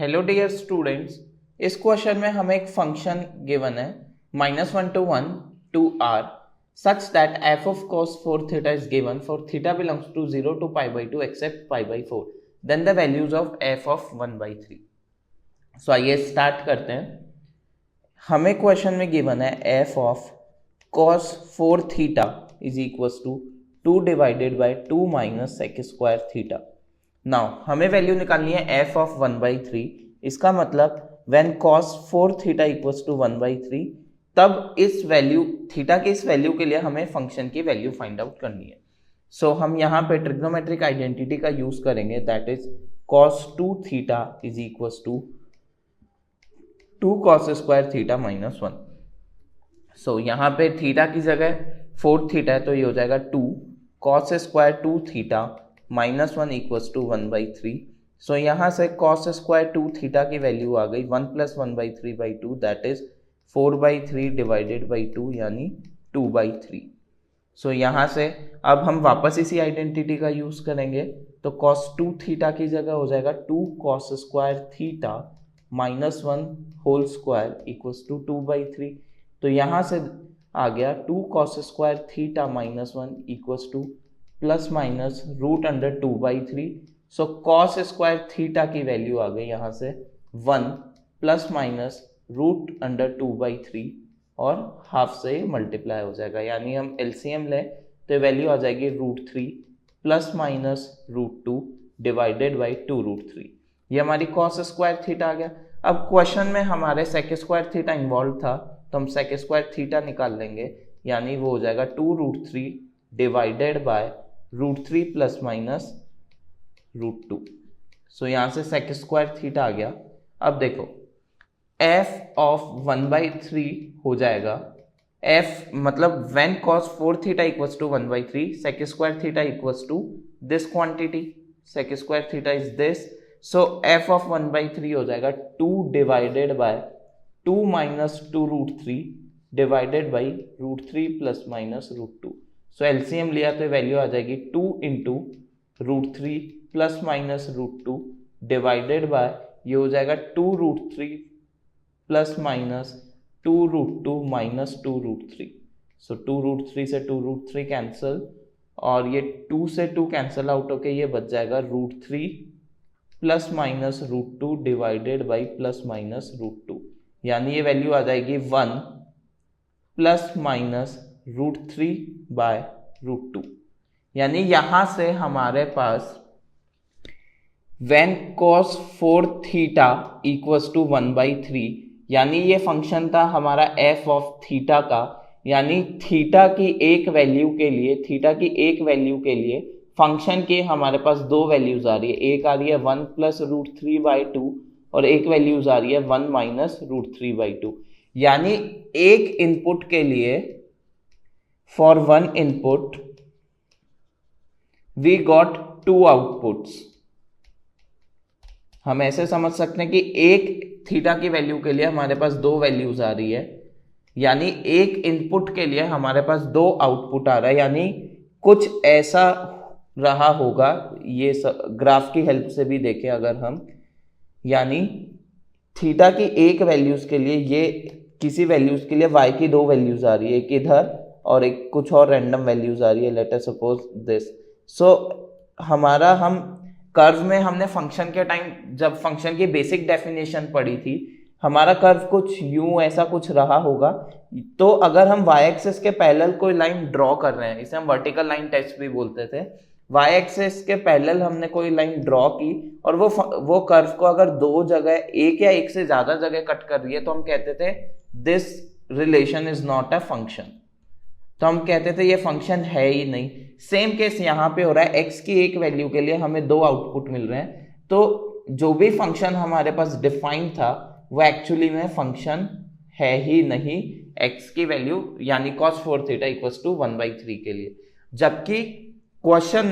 Hello dear students, इस question में हमें एक फंक्शन गिवन है -1 to 1 to r such that f of cos 4 theta is given for theta belongs to 0 to pi by 2 except pi by 4. Then the values of f of 1 by 3. So आइए start करते हैं। हमें question में given है f of cos 4 theta is equals to 2 divided by 2 minus sec square theta. Now हमें value निकालनी है f of 1 by 3। इसका मतलब when cos 4 theta equals to 1 by 3, तब इस वैल्यू थीटा के इस वैल्यू के लिए हमें फंक्शन की वैल्यू फाइंड आउट करनी है। सो हम यहाँ पे ट्रिग्नोमेट्रिक आइडेंटिटी का यूज करेंगे, that is cos 2 theta is equals to 2 cos square theta minus 1। So यहाँ पे थीटा की जगह 4 थीटा है तो ये हो जाएगा 2 cos square 2 theta minus 1 equals to 1 by 3। So यहाँ से cos स्क्वायर 2 थीटा की वैल्यू आ गई 1 plus 1 by 3 by 2, that is 4 by 3 divided by 2 यानी 2 by 3। सो यहाँ से अब हम वापस इसी आइडेंटिटी का यूज करेंगे, तो cos 2 थीटा की जगह हो जाएगा 2 cos square theta minus 1 whole square equals to 2 by 3। तो यहाँ से आ गया 2 cos square theta minus 1 equals to plus minus root under 2 by 3। So cos square theta की वैल्यू आ गई यहाँ से 1 plus minus root under 2 by 3 और हाफ से मल्टीप्लाई हो जाएगा, यानी हम एलसीएम लें तो वैल्यू आ जाएगी root 3 plus minus root 2 divided by 2 root 3। ये हमारी cos स्क्वायर थीटा आ गया। अब क्वेश्चन में हमारे sec स्क्वायर थीटा इन्वॉल्व था तो हम sec स्क्वायर थीटा निकाल लेंगे, यानी वो हो जाएगा 2 root 3 divided by root 3 plus minus root 2। So यहाँ से sec स्क्वायर थीटा आ गया। अब देखो f ऑफ 1 by 3 हो जाएगा f मतलब when cos 4 theta equals to 1 by 3 sec square theta equals to this quantity, sec square theta is this. So f of 1 by 3 हो जाएगा 2 divided by 2 minus 2 root 3 divided by root 3 plus minus root 2। So LCM लिया तो value आ जाएगी 2 into root 3 plus minus root 2 divided by ये हो जाएगा 2 root 3 plus minus 2 root 2 minus 2 root 3। So 2 root 3 से 2 रूट 3 कैंसिल और ये 2 से 2 कैंसिल आउट होके ये बच जाएगा root 3 plus minus root 2 divided by plus minus root 2, यानी ये वैल्यू आ जाएगी 1 plus minus root 3 by root 2। यानी यहां से हमारे पास when cos 4 theta equals to 1 by 3, यानी ये फंक्शन था हमारा f ऑफ थीटा का, यानी थीटा की एक वैल्यू के लिए फंक्शन के हमारे पास दो वैल्यूज आ रही है। एक आ रही है 1 प्लस रूट 3 बाई 2 और एक वैल्यूज आ रही है 1 माइनस रूट 3 बाई 2। यानी एक इनपुट के लिए for 1 input we got 2 outputs. हम ऐसे समझ सकते हैं कि एक थीटा की वैल्यू के लिए हमारे पास दो वैल्यूज आ रही है, यानी एक इनपुट के लिए हमारे पास दो आउटपुट आ रहा है, यानी कुछ ऐसा रहा होगा। ये ग्राफ की हेल्प से भी देखें अगर हम, यानी थीटा की एक वैल्यूज के लिए ये किसी वैल्यूज के लिए y की दो वैल्यूज आ रही है, एक इधर और एक कुछ और रैंडम वैल्यूज आ रही है, लेट अस सपोज दिस। सो हमारा हम कर्व में हमने फंक्शन के टाइम जब फंक्शन की बेसिक डेफिनेशन पढ़ी थी, हमारा कर्व कुछ यूं ऐसा कुछ रहा होगा। तो अगर हम y एक्सिस के पैरेलल कोई लाइन ड्रॉ कर रहे हैं, इसे हम वर्टिकल लाइन टेस्ट भी बोलते थे, y एक्सिस के पैरेलल हमने कोई लाइन ड्रॉ की और वो कर्व को अगर दो जगह एक या एक से ज्यादा जगह कट कर रही है तो हम कहते थे this relation is not a function, तो हम कहते थे ये फंक्शन है ही नहीं। सेम केस यहाँ पे हो रहा है, x की एक वैल्यू के लिए हमें दो आउटपुट मिल रहे हैं, तो जो भी फंक्शन हमारे पास डिफाइन था वो एक्चुअली में फंक्शन है ही नहीं x की वैल्यू, यानी cos 4 theta equals to 1 by 3 के लिए। जबकि क्वेश्चन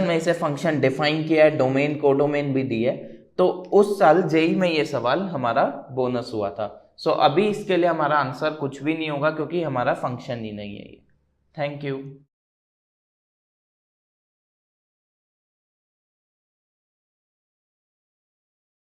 में इसे फंक्शन डिफाइन किया है, डोमेन कोडोमेन भी दी है, तो उस साल जेई में ये सवाल हमारा बोनस हुआ था। सो अभी इसके लिए हमारा आंसर कुछ भी नहीं होगा क्योंकि हमारा फंक्शन ही नहीं है ये। Thank you.